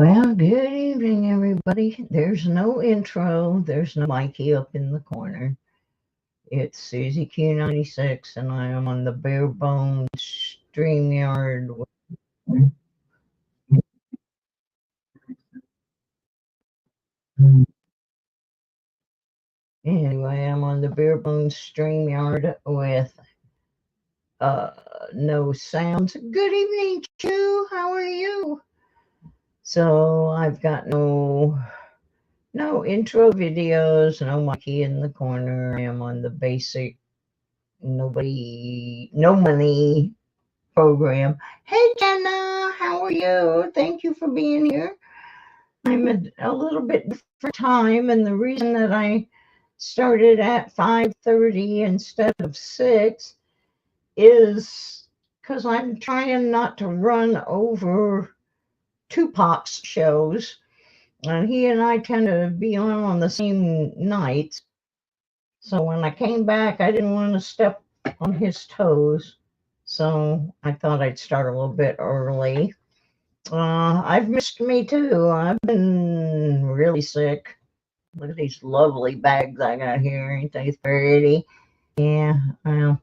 Well, good evening, everybody. There's no intro. There's no Mikey up in the corner. It's Susie Q96, and I am on the bare bones StreamYard. Anyway, I'm on the bare bones StreamYard with uh no sounds. Good evening, Q. How are you? So I've got no intro videos, no Mikey in the corner. I am on the basic no money program. Hey, Jenna, how are you? Thank you for being here. I'm a little bit different time, and the reason that I started at 5:30 instead of 6 is because I'm trying not to run over Tupac's shows. And he and I tend to be on the same nights. So when I came back, I didn't want to step on his toes. So I thought I'd start a little bit early. I've missed me too. I've been really sick. Look at these lovely bags I got here. Ain't they pretty? Yeah, well,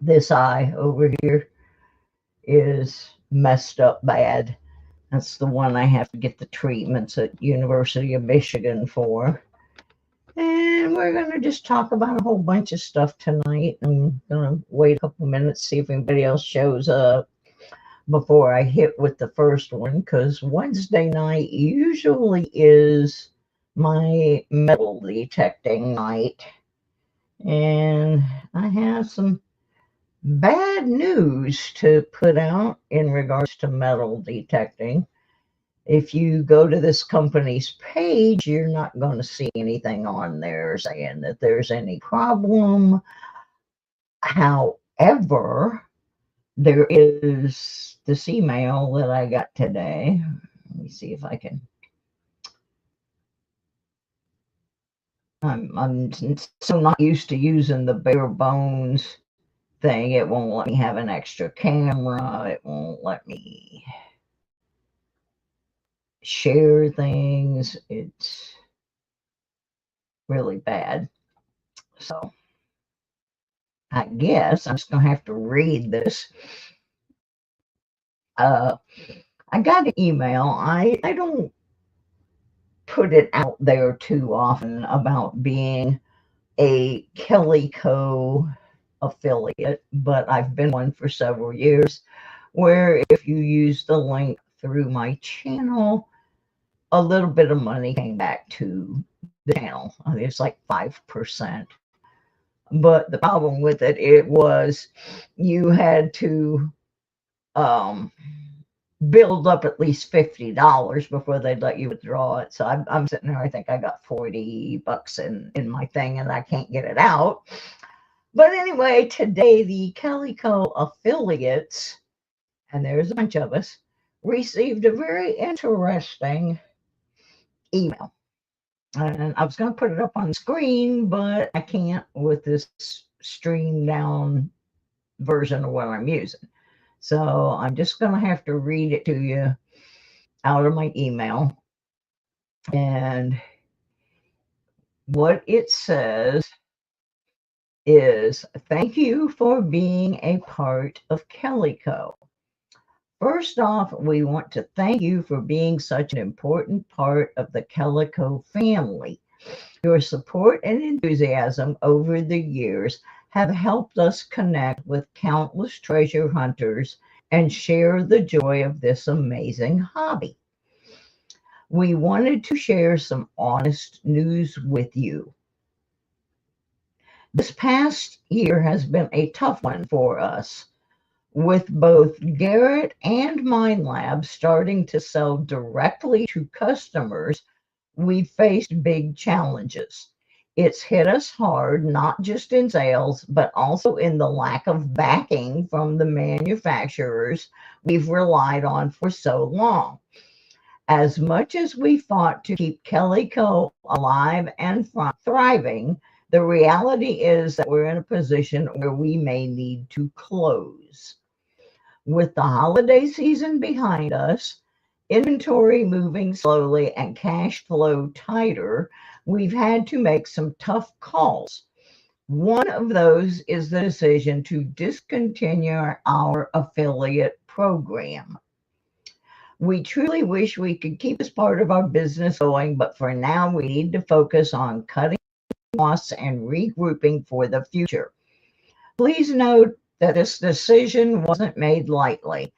this eye over here is messed up bad. That's the one I have to get the treatments at University of Michigan for. And we're going to just talk about a whole bunch of stuff tonight. I'm going to wait a couple minutes, see if anybody else shows up before I hit with the first one, because Wednesday night usually is my metal detecting night. And I have some bad news to put out in regards to metal detecting. If you go to this company's page, you're not going to see anything on there saying that there's any problem. However, there is this email that I got today. Let me see if I can. I'm so not used to using the bare bones thing. It won't let me have an extra camera. It won't let me share things. It's really bad. So I guess I'm just going to have to read this. Uh, I got an email. I don't put it out there too often about being a Kelly Co. affiliate, but I've been one for several years, where if you use the link through my channel, a little bit of money came back to the channel. It's like 5%. But the problem with it was you had to um, build up at least $50 before they'd let you withdraw it. So I'm sitting there, I think I got $40 in my thing and I can't get it out. But anyway, today the Calico affiliates, and there's a bunch of us, received a very interesting email. And I was going to put it up on the screen, but I can't with this streamed down version of what I'm using. So I'm just going to have to read it to you out of my email. And what it says is, thank you for being a part of Kellyco. First off, we want to thank you for being such an important part of the Kellyco family. Your support and enthusiasm over the years have helped us connect with countless treasure hunters and share the joy of this amazing hobby. We wanted to share some honest news with you. This past year has been a tough one for us. With both Garrett and Mind Lab starting to sell directly to customers, we faced big challenges. It's hit us hard, not just in sales, but also in the lack of backing from the manufacturers we've relied on for so long. As much as we fought to keep Kellyco alive and thriving, the reality is that we're in a position where we may need to close. With the holiday season behind us inventory moving slowly and cash flow tighter, we've had to make some tough calls. One of those is the decision to discontinue our affiliate program. We truly wish we could keep this part of our business going, but for now we need to focus on cutting costs and regrouping for the future. Please note that this decision wasn't made lightly.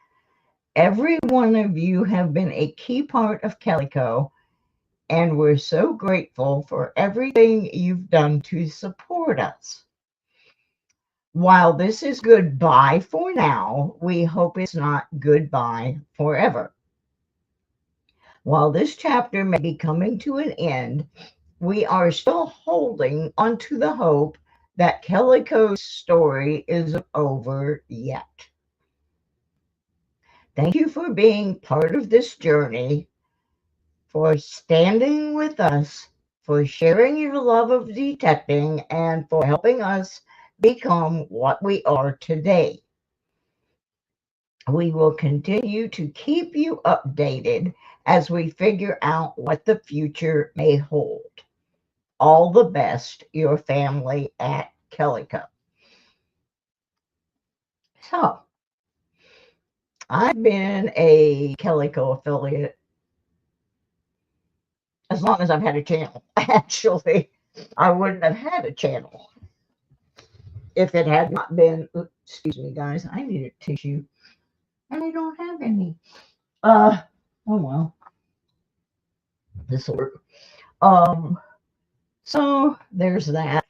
Every one of you have been a key part of Calico, and we're so grateful for everything you've done to support us. While this is goodbye for now, we hope it's not goodbye forever. While this chapter may be coming to an end, we are still holding onto the hope that Calico's story isn't over yet. Thank you for being part of this journey, for standing with us, for sharing your love of detecting, and for helping us become what we are today. We will continue to keep you updated as we figure out what the future may hold. All the best, your family at Calico. So, I've been a Calico affiliate as long as I've had a channel. Actually, I wouldn't have had a channel if it had not been, excuse me, guys, I need a tissue, and I don't have any. Oh well, this will work. So there's that.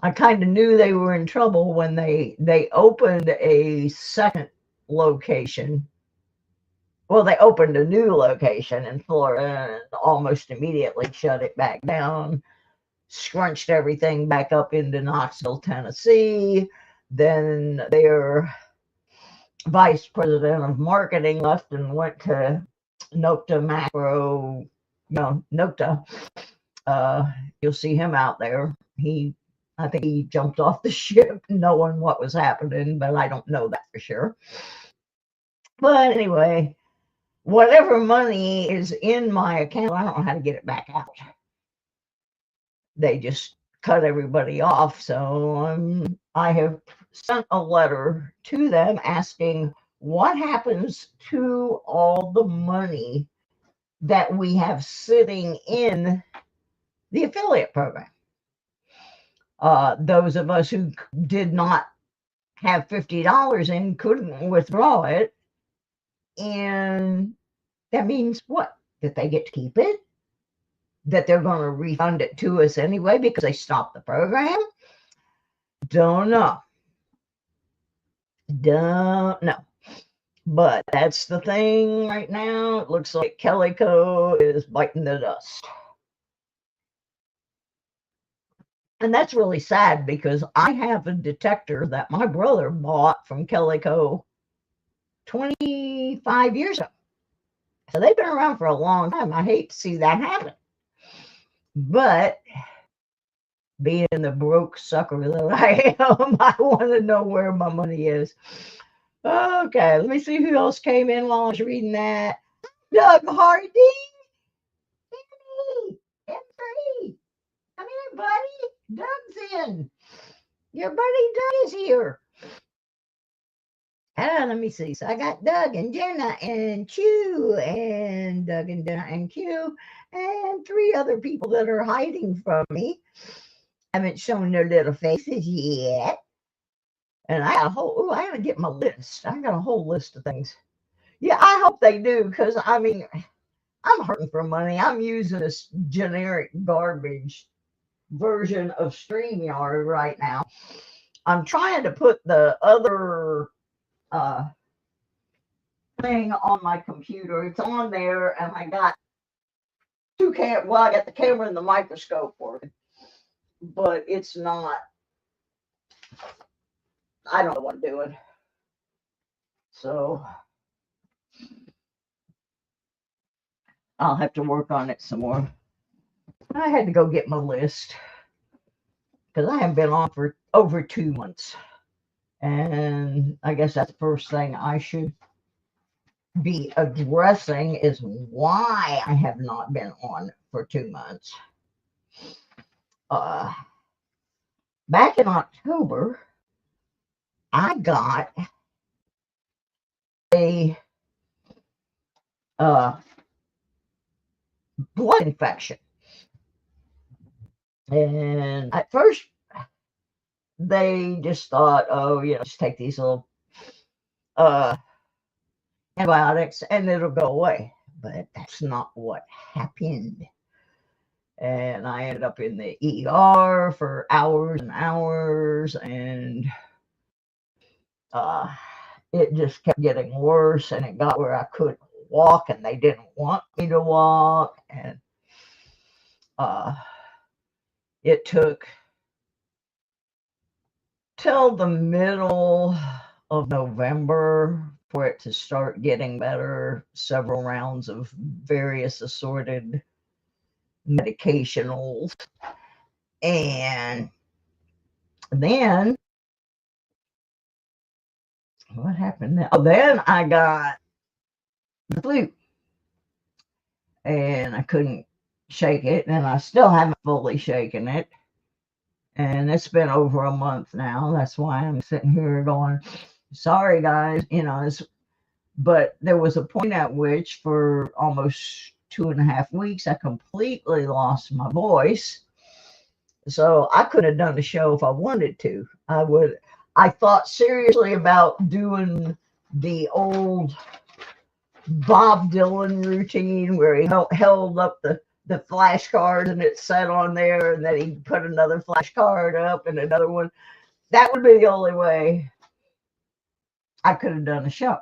I kind of knew they were in trouble when they opened a second location. Well, they opened a new location in Florida and almost immediately shut it back down, scrunched everything back up into Knoxville, Tennessee. Then their vice president of marketing left and went to Nokta Macro, Nokta. You'll see him out there. I think he jumped off the ship knowing what was happening, but I don't know that for sure. But anyway, whatever money is in my account, I don't know how to get it back out. They just cut everybody off. So I have sent a letter to them asking what happens to all the money that we have sitting in the affiliate program. Those of us who did not have $50 in couldn't withdraw it. And that means what? That they get to keep it? That they're going to refund it to us anyway because they stopped the program? Don't know. Don't know. But that's the thing right now. It looks like Calico is biting the dust. And that's really sad because I have a detector that my brother bought from Calico 25 years ago. So they've been around for a long time. I hate to see that happen. But being the broke sucker that I am, I want to know where my money is. Okay, let me see who else came in while I was reading that. Doug Hardy. M3. Come here, buddy. Doug's in. Your buddy Doug is here. Let me see. So I got Doug and Jenna and Q and Doug and Jenna and Q and 3 other people that are hiding from me. I haven't shown their little faces yet. And I gotta get my list. I got a whole list of things. Yeah, I hope they do, because I mean, I'm hurting for money. I'm using this generic garbage version of StreamYard right now. I'm trying to put the other thing on my computer. It's on there, and I got I got the camera and the microscope working, but it's not. I don't know what I'm doing. So I'll have to work on it some more. I had to go get my list because I haven't been on for over 2 months. And I guess that's the first thing I should be addressing is why I have not been on for 2 months. Uh, Back in October, I got a uh, blood infection. And at first, they just thought, oh, just take these little uh, antibiotics and it'll go away. But that's not what happened. And I ended up in the ER for hours and hours, and uh, it just kept getting worse, and it got where I couldn't walk, and they didn't want me to walk, and uh, it took till the middle of November for it to start getting better. Several rounds of various assorted medicationals, and then what happened then? Oh, then I got the flu, and I couldn't shake it, and I still haven't fully shaken it. And it's been over a month now. That's why I'm sitting here going, sorry, guys. But there was a point at which, for almost 2.5 weeks, I completely lost my voice. So I could have done the show if I wanted to. I thought seriously about doing the old Bob Dylan routine where he held up the flashcard and it sat on there, and then he put another flashcard up and another one. That would be the only way I could have done a show.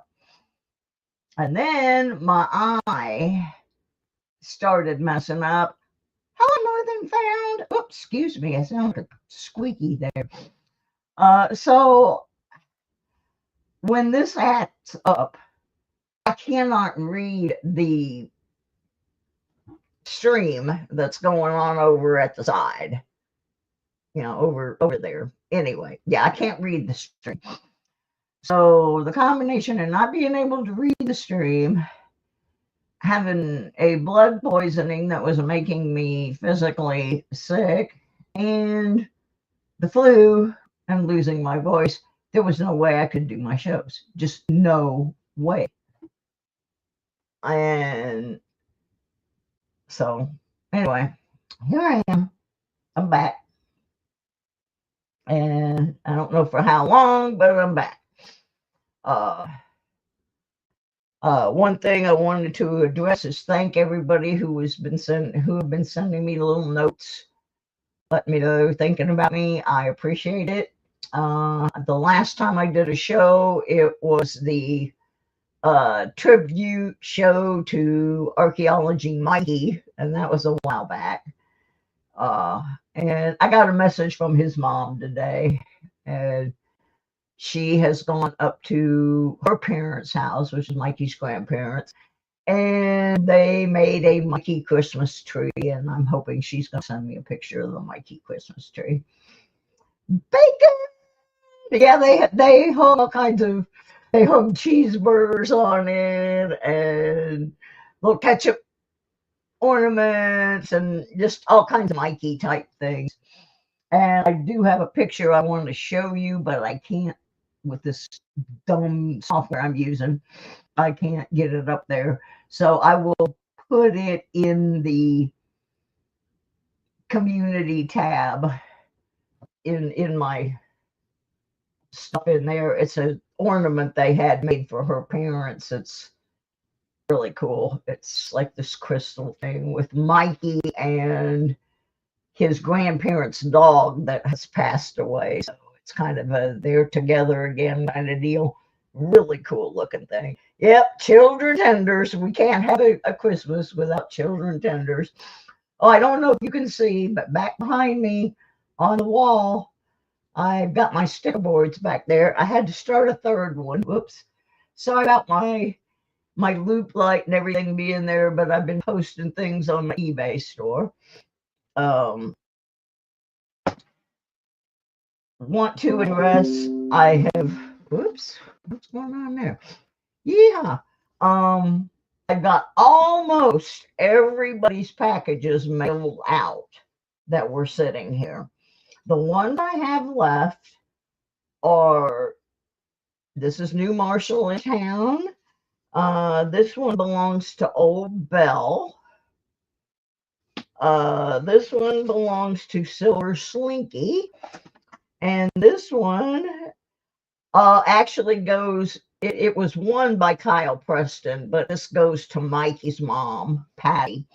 And then my eye started messing up. Hello, Northern Found. Oops, excuse me, I sounded squeaky there. So when this acts up, I cannot read the stream that's going on over at the side. Over there. Anyway, yeah, I can't read the stream. So the combination of not being able to read the stream, having a blood poisoning that was making me physically sick, and the flu and losing my voice, there was no way I could do my shows. Just no way. And so, anyway, here I am. I'm back. And I don't know for how long, but I'm back. One thing I wanted to address is thank everybody who have been sending me little notes, letting me know they were thinking about me. I appreciate it. The last time I did a show, it was the tribute show to Archaeology Mikey, and that was a while back. And I got a message from his mom today, and she has gone up to her parents' house, which is Mikey's grandparents, and they made a Mikey Christmas tree, and I'm hoping she's going to send me a picture of the Mikey Christmas tree. Bacon! Yeah, they hung all kinds of, they hung cheeseburgers on it, and little ketchup ornaments, and just all kinds of Mikey type things. And I do have a picture I wanted to show you, but I can't with this dumb software I'm using. I can't get it up there. So I will put it in the community tab in my stuff in there. It's an ornament they had made for her parents. It's really cool. It's like this crystal thing with Mikey and his grandparents' dog that has passed away. So it's kind of a they're together again kind of deal. Really cool looking thing. Yep, children tenders. We can't have a Christmas without children tenders. Oh, I don't know if you can see, but back behind me on the wall, I've got my sticker boards back there. I had to start a third one. Whoops. Sorry about my loop light and everything being there, but I've been posting things on my eBay store. Want to address, I have, whoops, what's going on there? Yeah, I got almost everybody's packages mailed out that were sitting here. The ones I have left are, this is New Marshall in town. This one belongs to Old Bell. This one belongs to Silver Slinky. And this one actually goes, it was won by Kyle Preston, but this goes to Mikey's mom, Patty.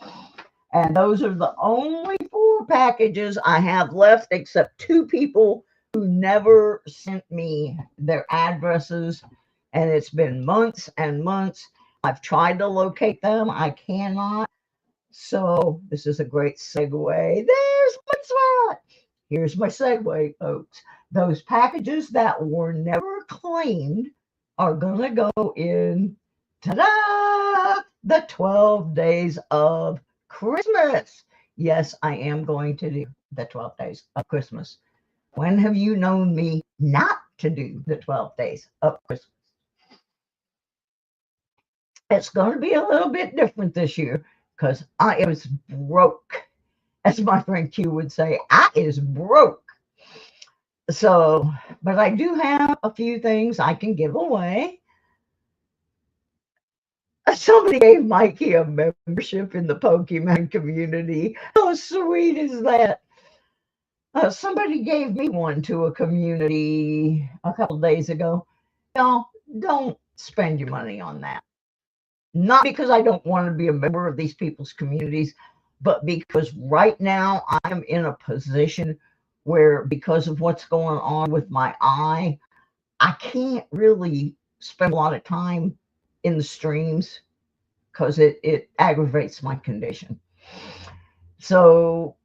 And those are the only 4 packages I have left, except 2 people who never sent me their addresses. And it's been months and months. I've tried to locate them. I cannot. So this is a great segue. There's my spot. Here's my segue, folks. Those packages that were never claimed are going to go in, ta-da, the 12 days of Christmas. Yes, I am going to do the 12 days of Christmas. When have you known me not to do the 12 days of Christmas? It's going to be a little bit different this year because I was broke. As my friend Q would say, I is broke. So, but I do have a few things I can give away. Somebody gave Mikey a membership in the Pokemon community. How sweet is that? Somebody gave me one to a community a couple days ago. No, don't spend your money on that. Not because I don't want to be a member of these people's communities, but because right now I'm in a position where, because of what's going on with my eye, I can't really spend a lot of time in the streams because it aggravates my condition. So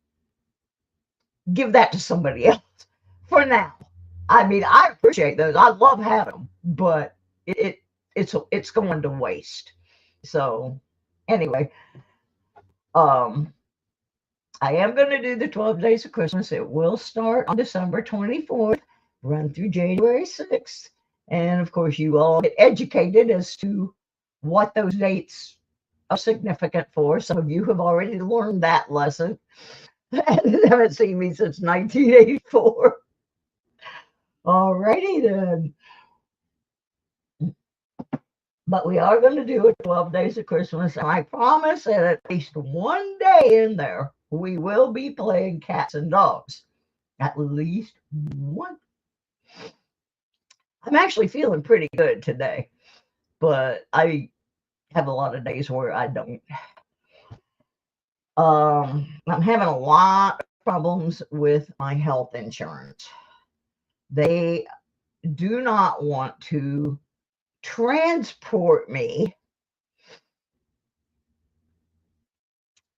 give that to somebody else for now. I mean, I appreciate those. I love having them, but it's going to waste. So anyway, I am going to do the 12 days of Christmas. It will start on December 24th, run through January 6th. And of course, you all get educated as to what those dates are significant for. Some of you have already learned that lesson. Haven't seen me since 1984. All righty then. But we are going to do it 12 days of Christmas. And I promise that at least one day in there, we will be playing cats and dogs. At least one. I'm actually feeling pretty good today, but I have a lot of days where I don't. I'm having a lot of problems with my health insurance. They do not want to transport me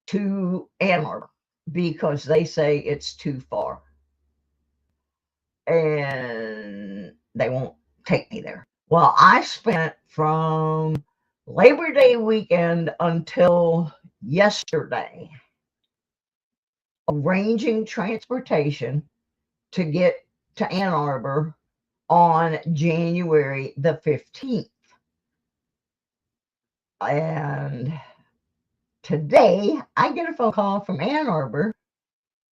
to Ann Arbor because they say it's too far. And they won't take me there. Well, I spent from Labor Day weekend until yesterday arranging transportation to get to Ann Arbor on January the 15th. And today I get a phone call from Ann Arbor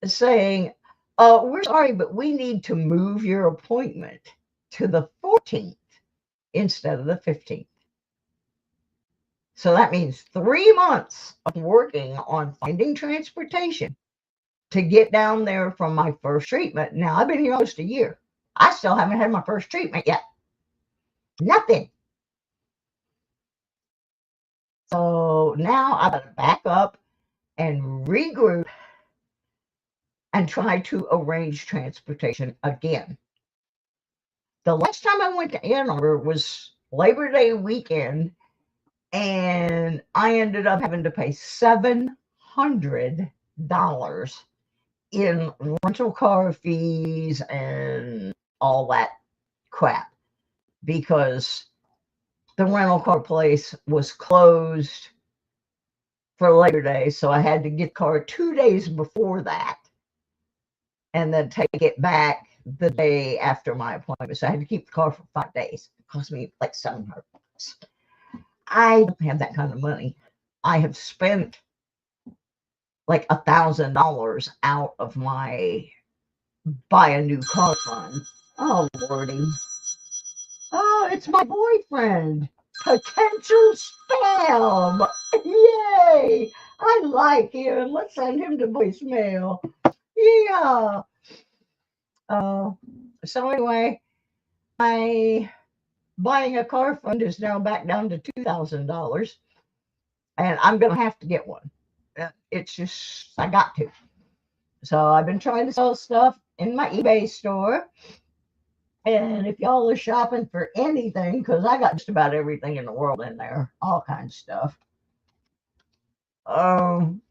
saying, we're sorry, but we need to move your appointment to the 14th instead of the 15th. So that means 3 months of working on finding transportation to get down there from my first treatment. Now, I've been here almost a year. I still haven't had my first treatment yet. Nothing. So now I've got to back up and regroup and try to arrange transportation again. The last time I went to Ann Arbor was Labor Day weekend, and I ended up having to pay $700 in rental car fees and all that crap because the rental car place was closed for Labor Day. So I had to get the car 2 days before that and then take it back the day after my appointment. So I had to keep the car for 5 days. It cost me like $700. I don't have that kind of money. I have spent like $1,000 out of my buy a new car fund. Oh, Lordy. Oh, it's my boyfriend. Potential spam. Yay. I like him. Let's send him to voicemail. Yeah. Uh, so anyway, my buying a car fund is now back down to $2,000, and I'm going to have to get one. It's just, I got to. So I've been trying to sell stuff in my eBay store. And if y'all are shopping for anything, because I got just about everything in the world in there, all kinds of stuff,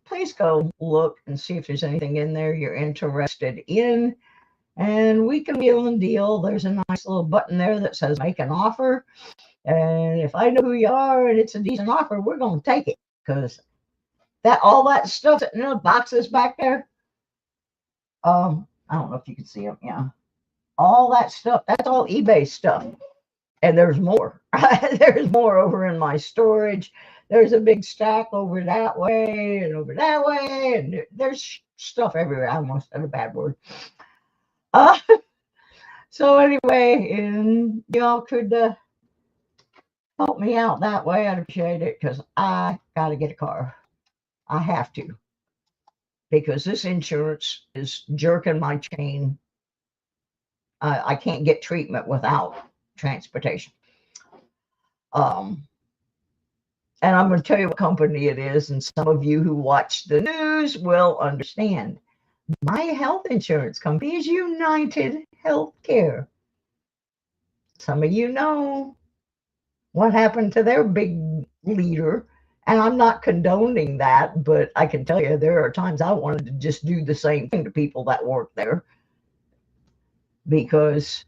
please go look and see if there's anything in there you're interested in. And we can wheel and deal. There's a nice little button there that says make an offer. And if I know who you are and it's a decent offer, we're going to take it. Because all that stuff in the boxes back there, I don't know if you can see them. Yeah. All that stuff, that's all eBay stuff. And there's more. There's more over in my storage. There's a big stack over that way and over that way. And there's stuff everywhere. I almost said a bad word. So anyway, and y'all could help me out that way. I'd appreciate it because I got to get a car. I have to. Because this insurance is jerking my chain. I can't get treatment without transportation. And I'm going to tell you what company it is, and some of you who watch the news will understand. My health insurance company is United Healthcare. Some of you know what happened to their big leader, and I'm not condoning that, but I can tell you there are times I wanted to just do the same thing to people that work there, because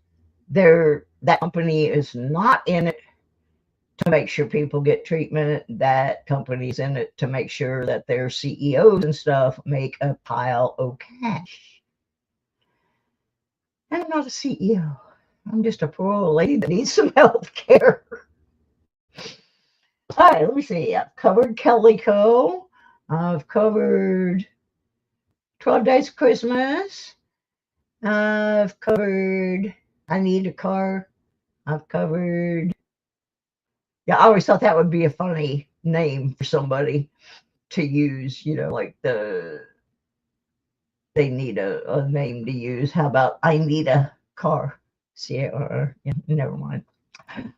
that company is not in it to make sure people get treatment. That company's in it to make sure that their CEOs and stuff make a pile of cash. And I'm not a CEO. I'm just a poor old lady that needs some health care. All right, let me see. I've covered Calico. I've covered 12 Days of Christmas. I've covered I Need a Car. I've covered, yeah, I always thought that would be a funny name for somebody to use, like they need a name to use. How about I Need a Car? C-A-R-R. Yeah, never mind.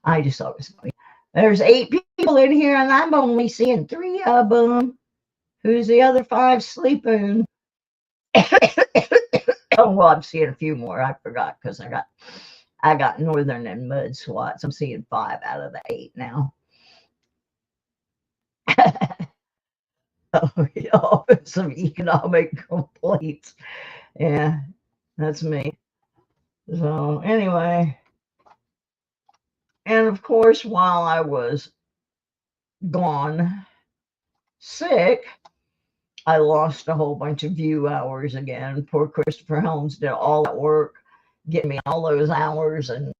I just thought it was funny. There's 8 people in here, and I'm only seeing 3 of them. Who's the other 5 sleeping? Oh, well, I'm seeing a few more. I forgot because I got Northern and Mud Swats. I'm seeing 5 out of the 8 now. Oh, yeah, some economic complaints. Yeah, that's me. So anyway, and of course, while I was gone sick, I lost a whole bunch of view hours again. Poor Christopher Helms did all that work, getting me all those hours, and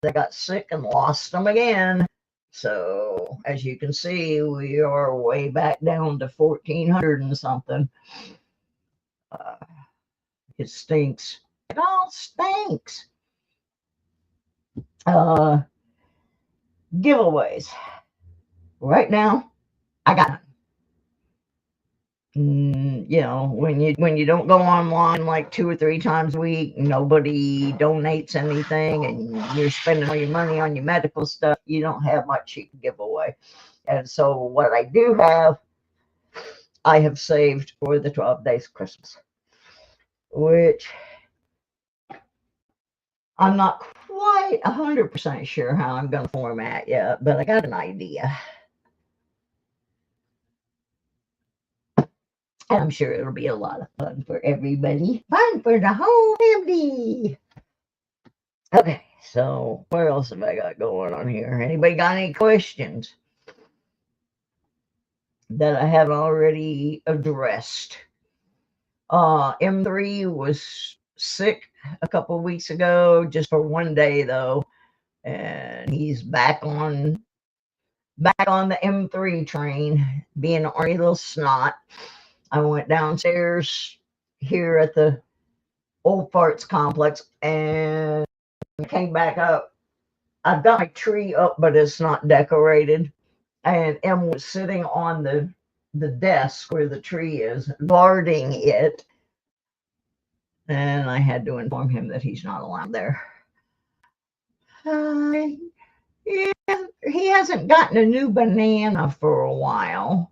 they got sick and lost them again. So as you can see, we are way back down to 1,400 and something. It stinks. It all stinks. Giveaways. Right now, I got when you don't go online like 2 or 3 times a week, nobody donates anything, and you're spending all your money on your medical stuff, you don't have much you can give away. And so what I do have, I have saved for the 12 Days of Christmas, which I'm not quite 100% sure how I'm going to format yet, but I got an idea. I'm sure it'll be a lot of fun for everybody. Fun for the whole family. Okay, so what else have I got going on here? Anybody got any questions that I haven't already addressed? M3 was sick a couple of weeks ago, just for one day though, and he's back on back on the M3 train, being an ornery little snot. I went downstairs here at the Old Farts Complex and came back up. I've got my tree up, but it's not decorated. And Em was sitting on the desk where the tree is, guarding it. And I had to inform him that he's not allowed there. Yeah, he hasn't gotten a new banana for a while.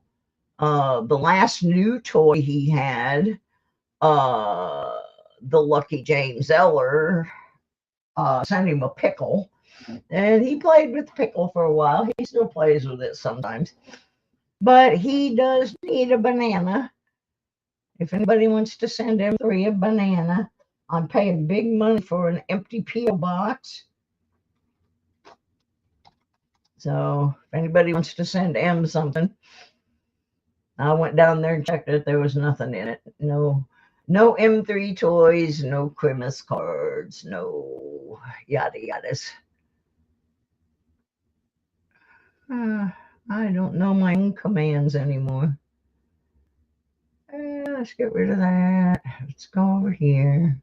The last new toy he had, uh, the Lucky James Eller, sent him a pickle, and he played with the pickle for a while. He still plays with it sometimes, but he does need a banana. If anybody wants to send M3 a banana, I'm paying big money for an empty P.O. box. So if anybody wants to send M something, I went down there and checked it. There was nothing in it. No M3 toys, no Christmas cards, no yada yadas. I don't know my own commands anymore. Let's get rid of that. Let's go over here.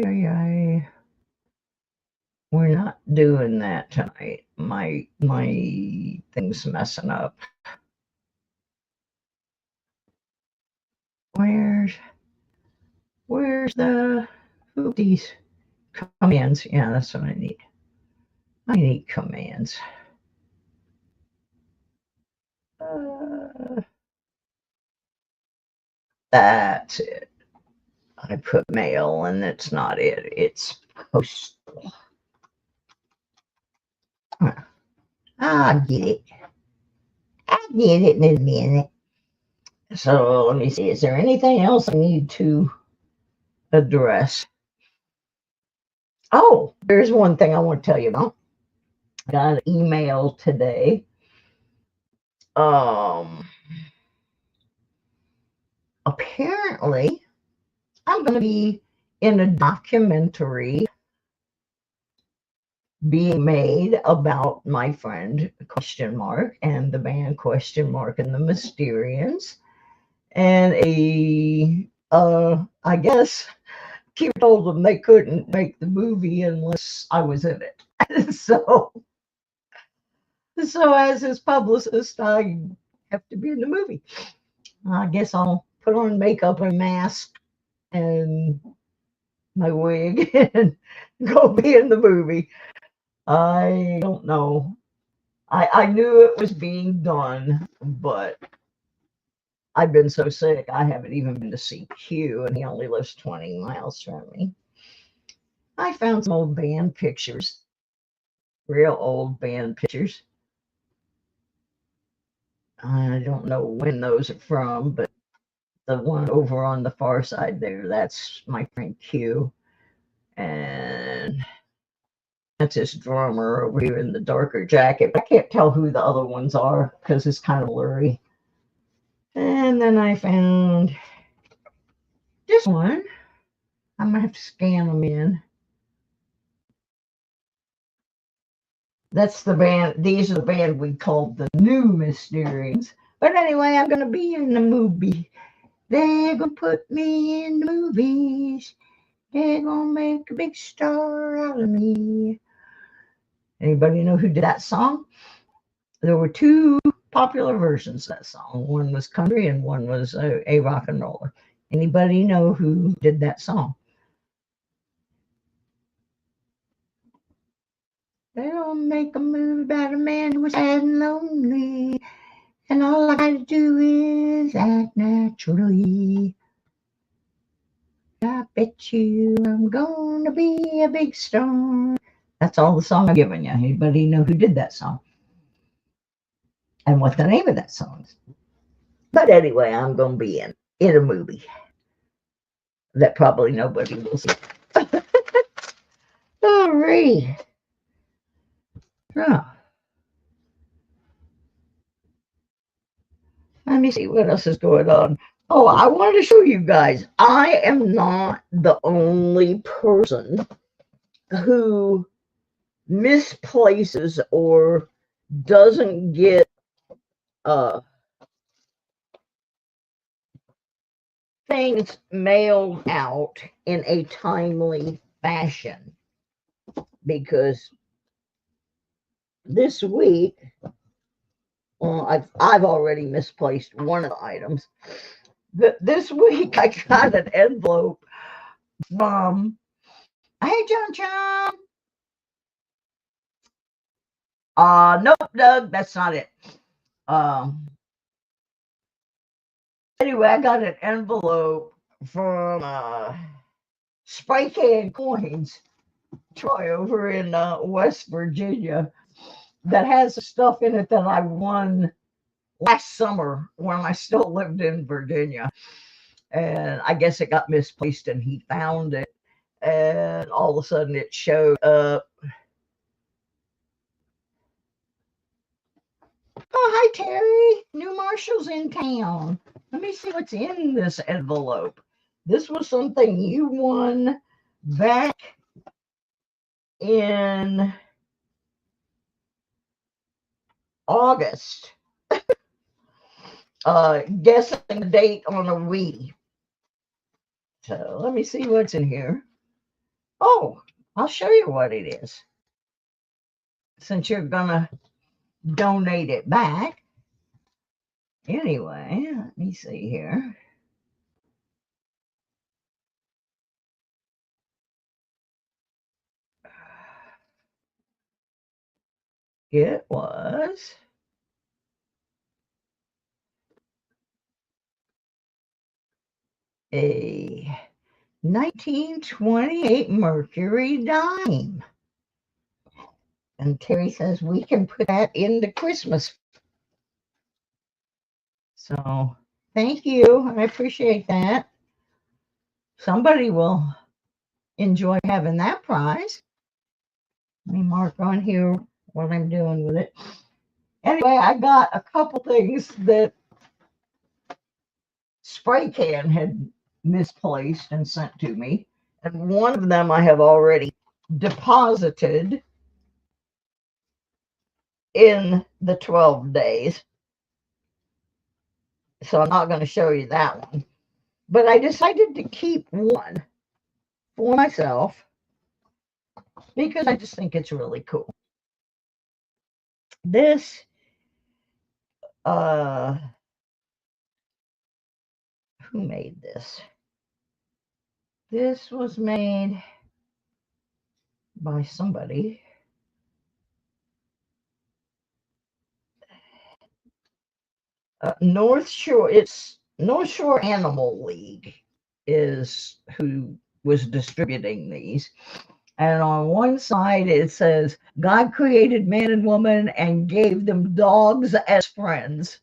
Yeah. We're not doing that tonight. My thing's messing up. Where's the these commands? Yeah, that's what I need. I need commands. That's it. I put mail and it's not it. It's postal. I'll get it. I'll get it in a minute. So let me see. Is there anything else I need to address? Oh, there's one thing I want to tell you about. I got an email today. Apparently, I'm going to be in a documentary being made about my friend question mark and the band question mark and the Mysterians, and I guess Q told them they couldn't make the movie unless I was in it. so as his publicist, I have to be in the movie. I guess I'll put on makeup and mask and my wig and go be in the movie. I don't know. I knew it was being done, but I've been so sick, I haven't even been to see Q, and he only lives 20 miles from me. I found some old band pictures, real old band pictures. I don't know when those are from, but the one over on the far side there, that's my friend Q. And that's his drummer over here in the darker jacket. I can't tell who the other ones are because it's kind of blurry. And then I found this one. I'm going to have to scan them in. That's the band. These are the band we called the New Mysterians. But anyway, I'm going to be in the movie. They're going to put me in the movies. They're going to make a big star out of me. Anybody know who did that song? There were two popular versions of that song. One was country and one was a rock and roller. Anybody know who did that song? They'll make a movie about a man who was sad and lonely, and all I gotta do is act naturally. I bet you I'm gonna be a big star. That's all the song I'm giving you. Anybody know who did that song? And what the name of that song is? But anyway, I'm gonna be in a movie that probably nobody will see. All right. Oh. Let me see what else is going on. Oh, I wanted to show you guys. I am not the only person who misplaces or doesn't get uh, things mailed out in a timely fashion. Because this week, well, I've already misplaced one of the items. But this week I got an envelope from, hey John John. Nope, Doug, that's not it. Um, anyway, I got an envelope from Spray Can Coins, Troy, over in West Virginia, that has the stuff in it that I won last summer when I still lived in Virginia. And I guess it got misplaced and he found it. And all of a sudden it showed up. Oh, hi, Terry. New Marshall's in town. Let me see what's in this envelope. This was something you won back in August. Guessing the date on a Wii. So let me see what's in here. Oh, I'll show you what it is. Since you're gonna donate it back. Anyway, let me see here. It was a 1928 Mercury dime. And Terry says we can put that in the Christmas. So thank you. I appreciate that. Somebody will enjoy having that prize. Let me mark on here what I'm doing with it. Anyway, I got a couple things that Spray Can had misplaced and sent to me. And one of them I have already deposited in the 12 days. So I'm not going to show you that one. But I decided to keep one for myself because I just think it's really cool. This, who made this? This was made by somebody. North Shore, it's North Shore Animal League is who was distributing these. And on one side it says, God created man and woman and gave them dogs as friends.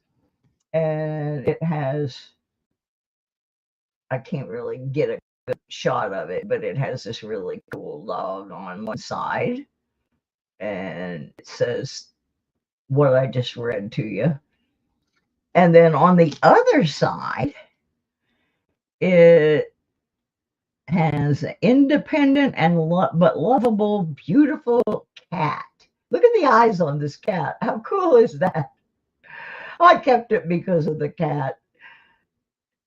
And it has, I can't really get a good shot of it, but it has this really cool dog on one side. And it says what I just read to you. And then on the other side, it has independent and but lovable, beautiful cat. Look at the eyes on this cat. How cool is that? I kept it because of the cat.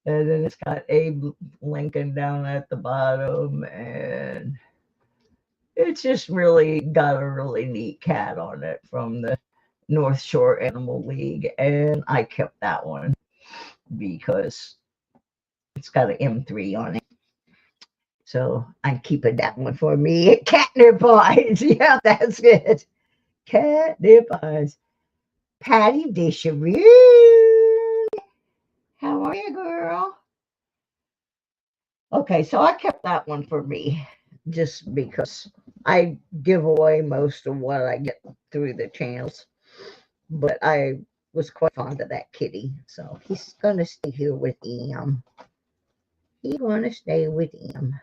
And then it's got Abe Lincoln down at the bottom, and it's just really got a really neat cat on it from the North Shore Animal League. And I kept that one because it's got an M3 on it. So I'm keeping that one for me. Catnip eyes. Yeah, that's it. Catnip eyes. Patty Disharoo. How are you, girl? Okay, so I kept that one for me just because I give away most of what I get through the channels. But I was quite fond of that kitty. So he's going to stay here with him. He's going to stay with him.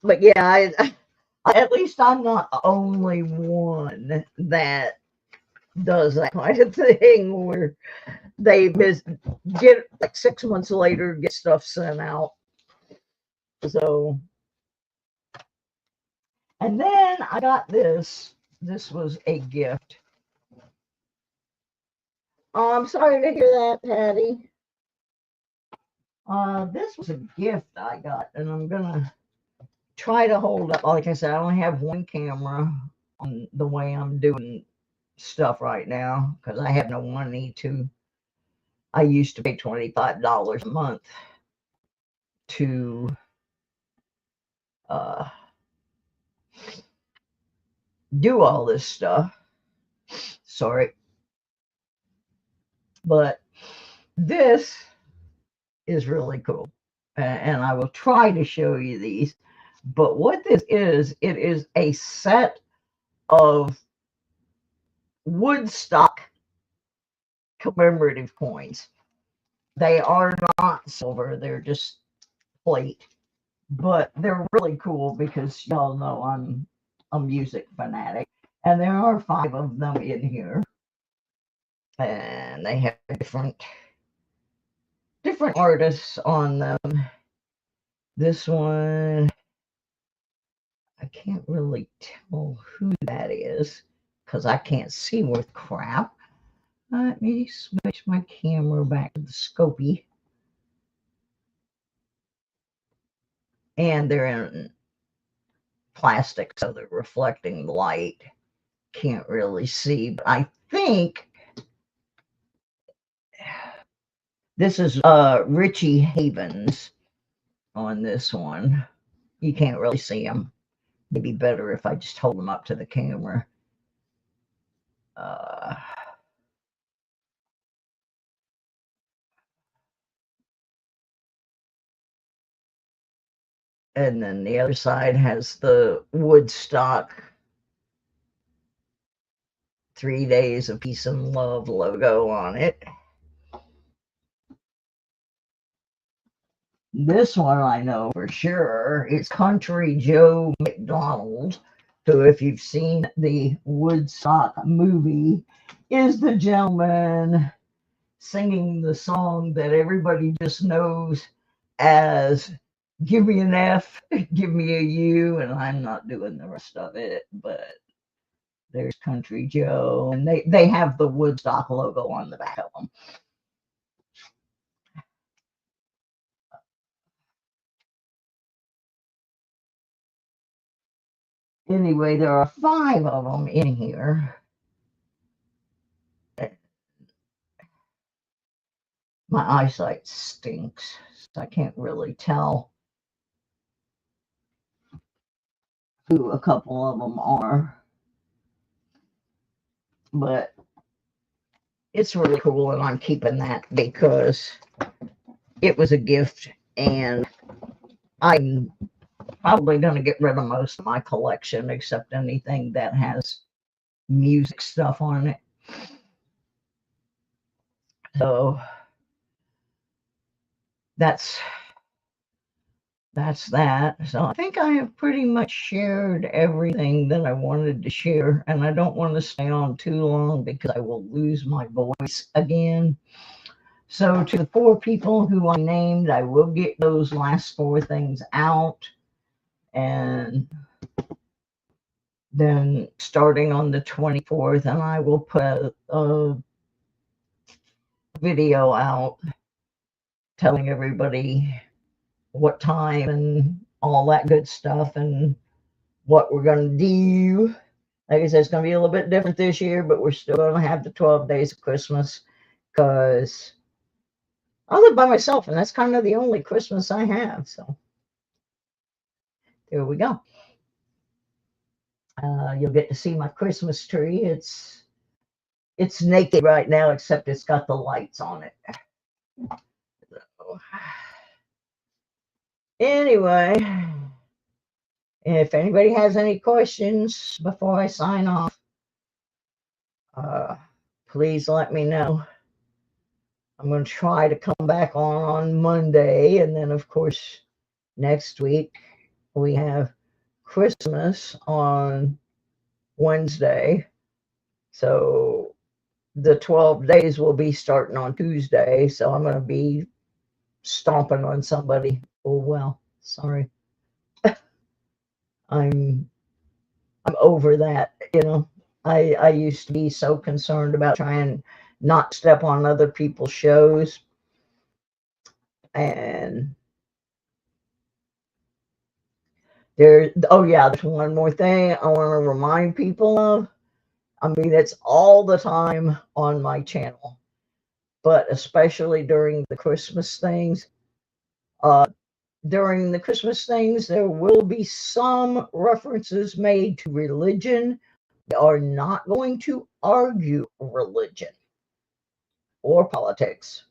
But yeah, at least I'm not the only one that does that kind of thing where they get like 6 months later, get stuff sent out. So, and then I got this. This was a gift. Oh, I'm sorry to hear that, Patty. This was a gift I got, and I'm gonna try to hold up. Like I said, I only have one camera on the way I'm doing stuff right now because I have no money to. I used to pay $25 a month to uh, do all this stuff. Sorry, but this is really cool, and I will try to show you these. But what this is, it is a set of Woodstock commemorative coins. They are not silver, they're just plate, but they're really cool because y'all know I'm a music fanatic. And there are 5 of them in here. And they have different artists on them. This one, I can't really tell who that is because I can't see worth crap. Let me switch my camera back to the Scopy. And they're in plastic, so they're reflecting the light. Can't really see, but I think this is Richie Havens on this one. You can't really see him. Maybe better if I just hold him up to the camera. And then the other side has the Woodstock 3 Days of Peace and Love logo on it. This one I know for sure. It's Country Joe McDonald, who, if you've seen the Woodstock movie, is the gentleman singing the song that everybody just knows as "Give me an F, give me a U," and I'm not doing the rest of it, but there's Country Joe, and they have the Woodstock logo on the back of them. Anyway, there are 5 of them in here. My eyesight stinks, so I can't really tell who a couple of them are. But it's really cool, and I'm keeping that because it was a gift, and I'm probably going to get rid of most of my collection except anything that has music stuff on it. So that's that. So I think I have pretty much shared everything that I wanted to share, and I don't want to stay on too long because I will lose my voice again. So to the 4 people who I named, I will get those last 4 things out, and then starting on the 24th, and I will put a video out telling everybody what time and all that good stuff and what we're going to do. Like I said, it's going to be a little bit different this year, but we're still going to have the 12 days of Christmas because I live by myself, and that's kind of the only Christmas I have. So there we go. You'll get to see my Christmas tree. It's naked right now, except it's got the lights on it. So, anyway, if anybody has any questions before I sign off, please let me know. I'm going to try to come back on Monday, and then, of course, next week we have Christmas on Wednesday. So the 12 days will be starting on Tuesday, so I'm going to be stomping on somebody. Oh, well, sorry. I'm I'm over that. I used to be so concerned about trying not to step on other people's shows. And oh yeah, there's one more thing I want to remind people of. I mean, it's all the time on my channel, but especially during the Christmas things. Uh, During the Christmas things, there will be some references made to religion. We are not going to argue religion or politics.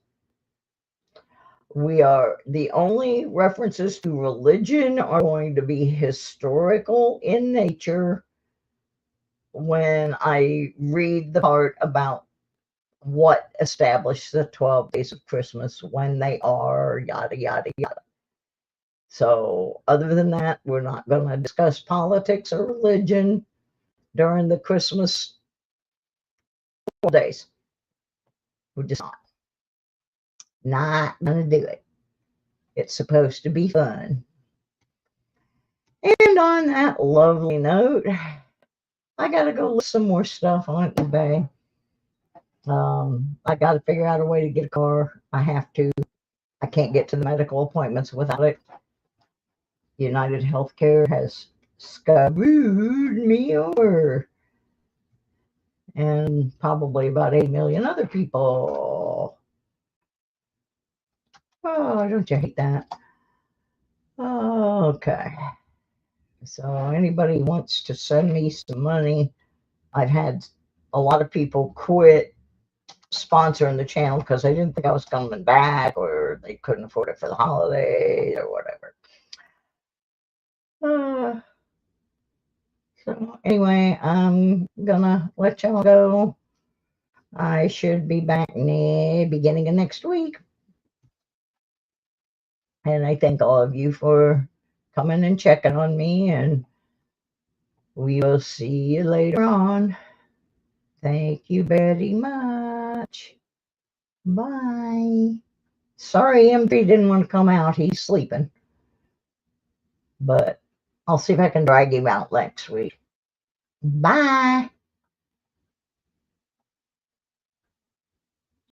The only references to religion are going to be historical in nature when I read the part about what established the 12 days of Christmas, when they are, yada, yada, yada. So, other than that, we're not going to discuss politics or religion during the Christmas days. We're just not going to do it. It's supposed to be fun. And on that lovely note, I got to go look some more stuff on eBay. I got to figure out a way to get a car. I have to. I can't get to the medical appointments without it. United Healthcare has screwed me over. And probably about 8 million other people. Oh, don't you hate that? Okay. So anybody wants to send me some money, I've had a lot of people quit sponsoring the channel because they didn't think I was coming back, or they couldn't afford it for the holidays or whatever. So anyway, I'm gonna let y'all go. I should be back beginning of next week. And I thank all of you for coming and checking on me, and we will see you later on. Thank you very much. Bye. Sorry, M3 didn't want to come out. He's sleeping. But I'll see if I can drag him out next week. Bye.